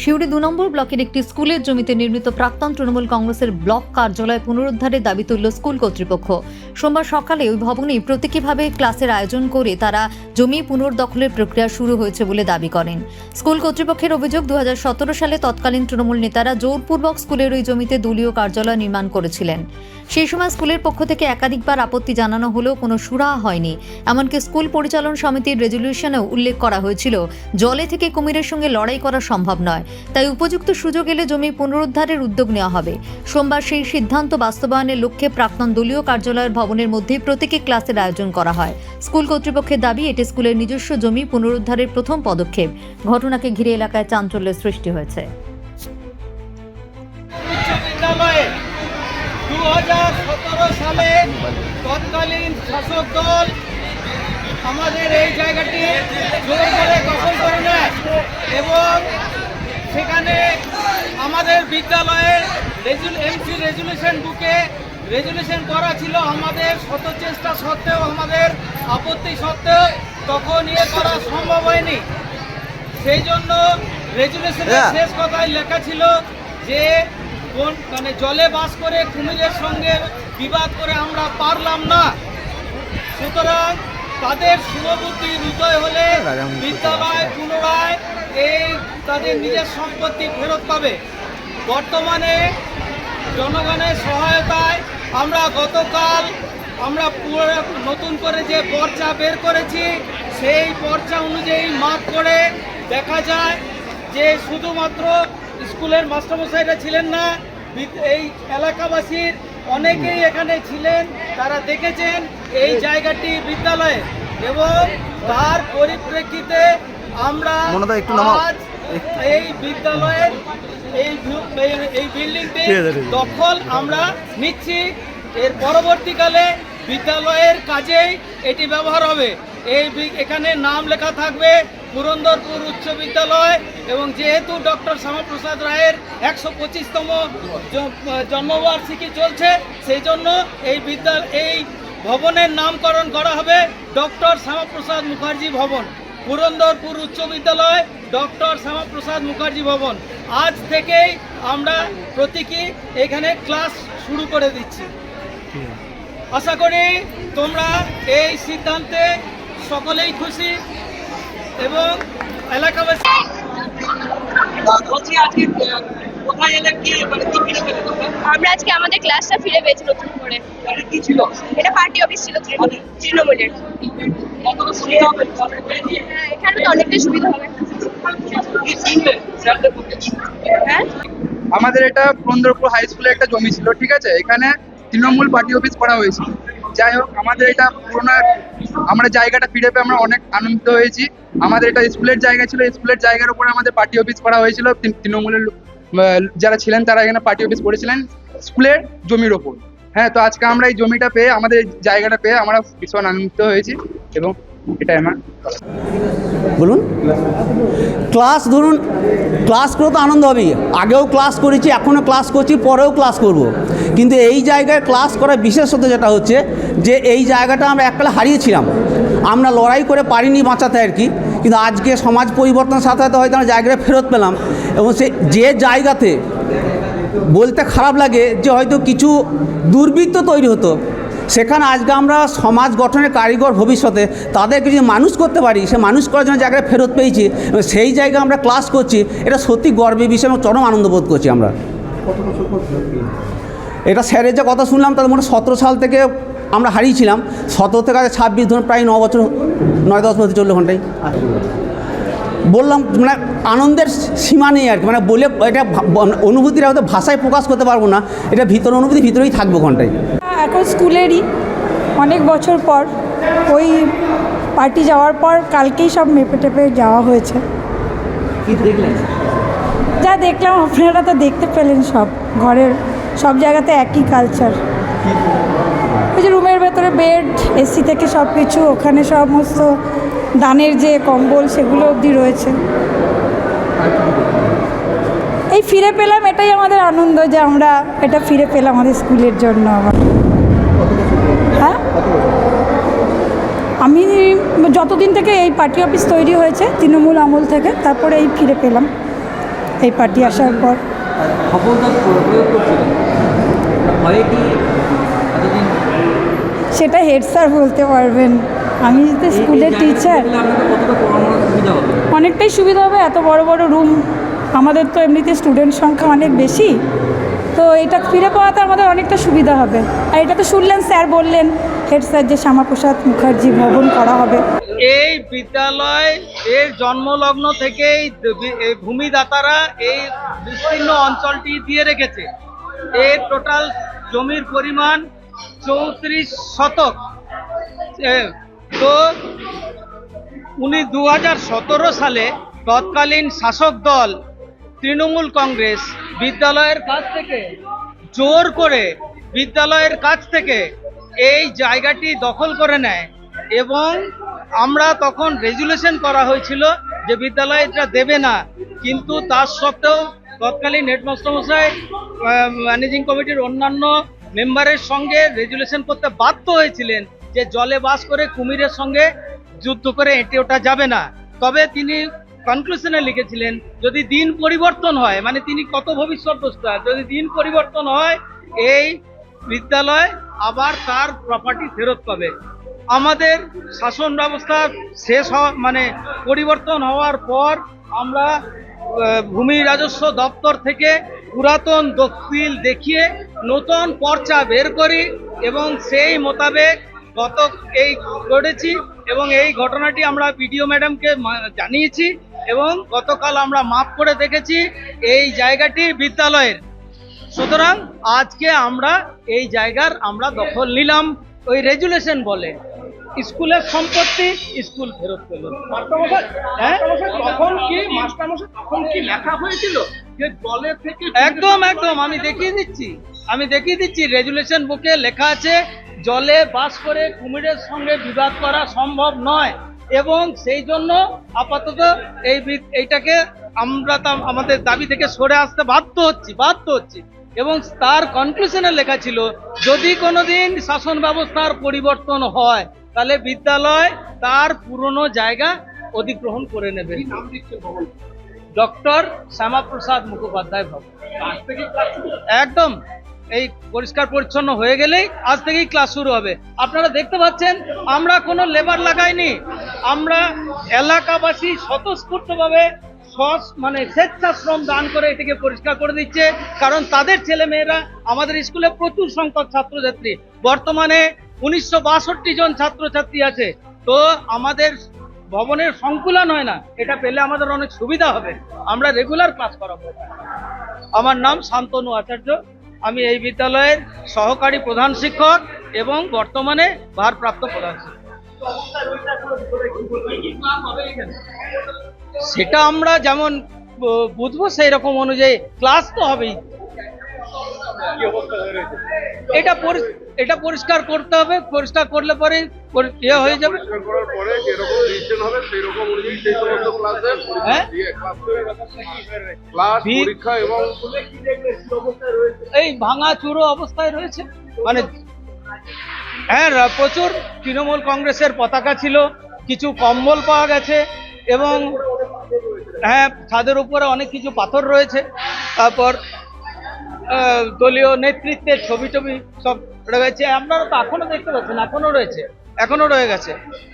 সিউড়ি ২ নম্বর ব্লকের একটি স্কুলের জমিতে নির্মিত প্রাক্তন তৃণমূল কংগ্রেসের ব্লক কার্যালয় পুনরুদ্ধারের দাবি তুলল স্কুল কর্তৃপক্ষ। সোমবার সকালে ওই ভবনে প্রতীকীভাবে ক্লাসের আয়োজন করে তারা জমি পুনর্দখলের প্রক্রিয়া শুরু হয়েছে বলে দাবি করেন। স্কুল কর্তৃপক্ষের অভিযোগ, ২০১৭ সালে তৎকালীন তৃণমূল নেতারা জোরপূর্বক স্কুলের ওই জমিতে দলীয় কার্যালয় নির্মাণ করেছিলেন। সেই সময় স্কুলের পক্ষ থেকে একাধিকবার আপত্তি জানানো হলেও কোনো সুরাহা হয়নি। এমনকি স্কুল পরিচালন সমিতির রেজলিউশনেও উল্লেখ করা হয়েছিল, জলে থেকে কুমিরের সঙ্গে লড়াই করা সম্ভব নয়, তাই উপযুক্ত সুযোগ এলে জমি পুনরুদ্ধারের উদ্যোগ নেওয়া হবে। সোমবার সেই সিদ্ধান্ত বাস্তবায়নের লক্ষ্যে প্রাক্তন দলীয় কার্যালয়ের ভবনের মধ্যে প্রতীকী ক্লাসের আয়োজন করা হয়। স্কুল কর্তৃপক্ষের দাবি, এটি স্কুলের নিজস্ব জমি পুনরুদ্ধারের প্রথম পদক্ষেপ। ঘটনাকে ঘিরে এলাকায় চাঞ্চল্যের সৃষ্টি হয়েছে। 2017 সালে তৎকালীন শাসক দল আমাদের এই জায়গাটি জোর করে দখল করে নেয় এবং সেখানে আমাদের বিদ্যালয়ে এমসি রেজুলেশন বুকে রেজুলেশন করা ছিল। আমাদের শত চেষ্টা সত্ত্বেও, আমাদের আপত্তি সত্ত্বেও তখন করা সম্ভব হয়নি। সেই জন্য রেজুলেশনের শেষ কথায় লেখা ছিল যে জলে বাস করে কুমিরের সঙ্গে বিবাদ করে আমরা পারলাম না, সুতরাং তাদের শুভবুদ্ধি উদয় হলে বিদ্যালয় পুনরায় তাদের নিজের সম্পত্তি ফেরত পাবে। বর্তমানে জনগণের সহায়তায় আমরা গতকাল নতুন করে যে পর্চা বের করেছি, সেই পর্চা অনুযায়ী মাপ করে দেখা যায় যে শুধুমাত্র স্কুলের মাস্টারমশাইরা ছিলেন না, এই এলাকাবাসীর অনেকেই এখানে ছিলেন। তারা দেখেছেন এই জায়গাটি বিদ্যালয়ে এবং তার পরিপ্রেক্ষিতে আমরা আজ এই বিদ্যালয়ের এই বিল্ডিংটি দখল আমরা নিচ্ছি। এর পরবর্তীকালে বিদ্যালয়ের কাজেই এটি ব্যবহার হবে। এখানে নাম লেখা থাকবে পুরন্দরপুর উচ্চ বিদ্যালয় এবং যেহেতু ডক্টর শ্যামাপ্রসাদ রায়ের 125তম জন্মবার্ষিকী চলছে, সেই জন্য এই ভবনের নামকরণ করা হবে ডক্টর শ্যামাপ্রসাদ মুখার্জি ভবন, পুরন্দরপুর উচ্চ বিদ্যালয় ডক্টর শ্যামাপ্রসাদ মুখার্জি ভবন। আজ থেকেই আমরা প্রতীকী এখানে ক্লাস শুরু করে দিচ্ছি। আশা করি তোমরা এই সিদ্ধান্তে সকলেই খুশি এবং এলাকাবাসী। আমরা আজকে আমাদের ক্লাসটা ফিরে পেয়েছি নতুন করে। কি ছিল? এটা পার্টি অফিস ছিল তৃণমূলের। হ্যাঁ, এখানে তো অনেকটাই সুবিধা হবে। হ্যাঁ, আমাদের এটা পুরন্দরপুর হাই স্কুলে একটা জমি ছিল, ঠিক আছে, এখানে তৃণমূল পার্টি অফিস করা হয়েছিল। যাই হোক, আমাদের এটা পুরোনো আমরা জায়গাটা ফিরে পেয়ে আমরা অনেক আনন্দিত হয়েছি। আমাদের এটা স্কুলের জায়গা ছিল, স্কুলের জায়গার উপরে আমাদের পার্টি অফিস করা হয়েছিল। তৃণমূলের যারা ছিলেন তারা এখানে পার্টি অফিস করেছিলেন স্কুলের জমির ওপর। হ্যাঁ, তো আজকে আমরা এই জমিটা পেয়ে, আমাদের জায়গাটা পেয়ে আমরা ভীষণ আনন্দিত হয়েছি এবং এটাই আমার বলুন। ক্লাস ধরুন, ক্লাস করে তো আনন্দ হবেই। আগেও ক্লাস করেছি, এখনও ক্লাস করছি, পরেও ক্লাস করব। কিন্তু এই জায়গায় ক্লাস করার বিশেষত যেটা হচ্ছে যে এই জায়গাটা আমরা এককালে হারিয়েছিলাম, আমরা লড়াই করে পারিনি বাঁচাতে আর কি। কিন্তু আজকে সমাজ পরিবর্তনের সাথে সাথে হয়তো আমরা জায়গাটা ফেরত পেলাম এবং যে জায়গাতে বলতে খারাপ লাগে যে হয়তো কিছু দুর্বৃত্ত তৈরি হতো, সেখানে আজকে আমরা সমাজ গঠনের কারিগর ভবিষ্যতে তাদেরকে যদি মানুষ করতে পারি, সে মানুষ করার জন্য জায়গায় ফেরত পেয়েছি এবং সেই জায়গায় আমরা ক্লাস করছি, এটা সত্যি গর্বের বিষয় এবং চরম আনন্দ বোধ করছি আমরা। এটা স্যারের যে কথা শুনলাম তাদের মধ্যে 17 সাল থেকে আমরা হারিয়েছিলাম, 17 থেকে 26 ধরুন প্রায় 9 বছর, 9-10 বছর চললো ঘন্টায়। বললাম মানে আনন্দের সীমা নেই আর কি, মানে বলে এটা অনুভূতিটা হয়তো ভাষায় প্রকাশ করতে পারবো না, এটা অনুভূতি ভিতরেই থাকবো ঘন্টায়। এখন স্কুলেরই অনেক বছর পর ওই পার্টি যাওয়ার পর কালকেই সব মেপে টেপে যাওয়া হয়েছে। যা দেখলাম আপনারা তো দেখতে পেলেন, সব ঘরের সব জায়গাতে একই কালচার। ওই যে রুমের ভেতরে বেড, এসি থেকে সব কিছু, ওখানে সমস্ত দানের যে কম্বল সেগুলো অবধি রয়েছে। এই ফিরে পেলাম, এটাই আমাদের আনন্দ যে আমরা এটা ফিরে পেলাম আমাদের স্কুলের জন্য আবার। হ্যাঁ, আমি যতদিন থেকে এই পার্টি অফিস তৈরি হয়েছে তৃণমূল আমল থেকে, তারপরে এই ফিরে পেলাম। এই পার্টি আসার পর। খবরদার প্রয়োগ করছিলেন ভয়ে কি এতদিন সেটা হেড স্যার বলতে পারবেন, আমি তো স্কুলের টিচার। আপনাদের কতটা পড়ানোর সুবিধা হবে? অনেকটাই সুবিধা হবে, এত বড় বড় রুম, আমাদের তো এমনিতে স্টুডেন্ট সংখ্যা অনেক বেশি, তো এটা ফিরে পাওয়াতে আমাদের অনেকটা সুবিধা হবে। আর এটা তো শুনলেন, স্যার বললেন হেড স্যার যে শ্যামাপ্রসাদ মুখার্জি ভবন করা হবে। এই বিদ্যালয় এর জন্মলগ্ন থেকেই এই ভূমিদাতারা এই বিস্তীর্ণ অঞ্চলটি দিয়ে রেখেছে। এর টোটাল জমির পরিমাণ 34 শতক। তো 2017 সালে তৎকালীন শাসক দল তৃণমূল কংগ্রেস বিদ্যালয়ের কাছ থেকে জোর করে বিদ্যালয়ের কাছ থেকে এই জায়গাটি দখল করে নেয় এবং আমরা তখন রেজুলেশন করা হয়েছিল যে বিদ্যালয় এটা দেবে না, কিন্তু তার সত্ত্বেও তৎকালীন হেডমাস্টার মশাই ম্যানেজিং কমিটির অন্যান্য মেম্বারের সঙ্গে রেজুলেশন করতে বাধ্য হয়েছিলেন যে জলে বাস করে কুমিরের সঙ্গে যুদ্ধ করে এঁটে ওঠা যাবে না। তবে তিনি কনক্লুশনে লিখেছিলেন যদি দিন পরিবর্তন হয়, মানে তিনি কত ভবিষ্যৎদ্রষ্টা, যদি দিন পরিবর্তন হয় এই বিদ্যালয় আবার তার প্রপার্টি ফেরত পাবে। আমাদের শাসন ব্যবস্থা শেষ হওয়া মানে পরিবর্তন হওয়ার পর আমরা ভূমি রাজস্ব দপ্তর থেকে পুরাতন দলিল দেখিয়ে নতুন পর্চা বের করি এবং সেই মোতাবেক এই করেছি এবং এই ঘটনাটি আমরা বিডিও ম্যাডামকে জানিয়েছি এবং গতকাল আমরা মাপ করে দেখেছি এই জায়গাটি বিদ্যালয়ের। সুতরাং আজকে আমরা এই জায়গার আমরা দখল নিলাম, ওই রেজুলেশন বলে স্কুলের সম্পত্তি স্কুল ফেরত পেল। তখন কি লেখা হয়েছিল যে জলের থেকে? একদম একদম, আমি দেখিয়ে দিচ্ছি রেজুলেশন বুকে লেখা আছে জলে বাস করে কুমিরের সঙ্গে বিবাদ করা সম্ভব নয় এবং সেই জন্য আপাতত এইটাকে আমরা আমাদের দাবি থেকে সরে আসতে বাধ্য হচ্ছি এবং তার কনক্লুশনে লেখা ছিল যদি কোনোদিন শাসন ব্যবস্থার পরিবর্তন হয় তাহলে বিদ্যালয় তার পুরনো জায়গা অধিগ্রহণ করে নেবে। ডক্টর শ্যামাপ্রসাদ মুখোপাধ্যায় ভবন। একদম এই পরিষ্কার পরিচ্ছন্ন হয়ে গেলেই আজ থেকেই ক্লাস শুরু হবে। আপনারা দেখতে পাচ্ছেন আমরা কোনো লেবার লাগাইনি, আমরা এলাকাবাসী স্বতঃস্ফূর্তভাবে মানে স্বেচ্ছাশ্রম দান করে এটাকে পরিষ্কার করে দিচ্ছে, কারণ তাদের ছেলে মেয়েরা আমাদের স্কুলে প্রচুর সংখ্যক ছাত্রছাত্রী, বর্তমানে 1962 জন ছাত্রছাত্রী আছে। তো আমাদের ভবনের সংকুলন হয় না, এটা পেলে আমাদের অনেক সুবিধা হবে, আমরা রেগুলার ক্লাস করাবো। আমার নাম শান্তনু আচার্য, আমি এই বিদ্যালয়ের সহকারী প্রধান শিক্ষক এবং বর্তমানে ভারপ্রাপ্ত প্রধান শিক্ষক। সেটা আমরা যেমন বুঝবো সেই রকম অনুযায়ী ক্লাস তো হবেই। এটা পরিষ্কার করতে হবে, পরিষ্কার করলে পরে ইয়ে হয়ে যাবে। এই ভাঙা চুরো অবস্থায় রয়েছে, মানে হ্যাঁ প্রচুর তৃণমূল কংগ্রেসের পতাকা ছিল, কিছু কম্বল পাওয়া গেছে এবং হ্যাঁ ছাদের উপরে অনেক কিছু পাথর রয়েছে, তারপর দলীয় নেতৃত্বের ছবি সব রয়েছে। আপনারা তো এখনো দেখতে পাচ্ছেন, এখনো রয়ে গেছে।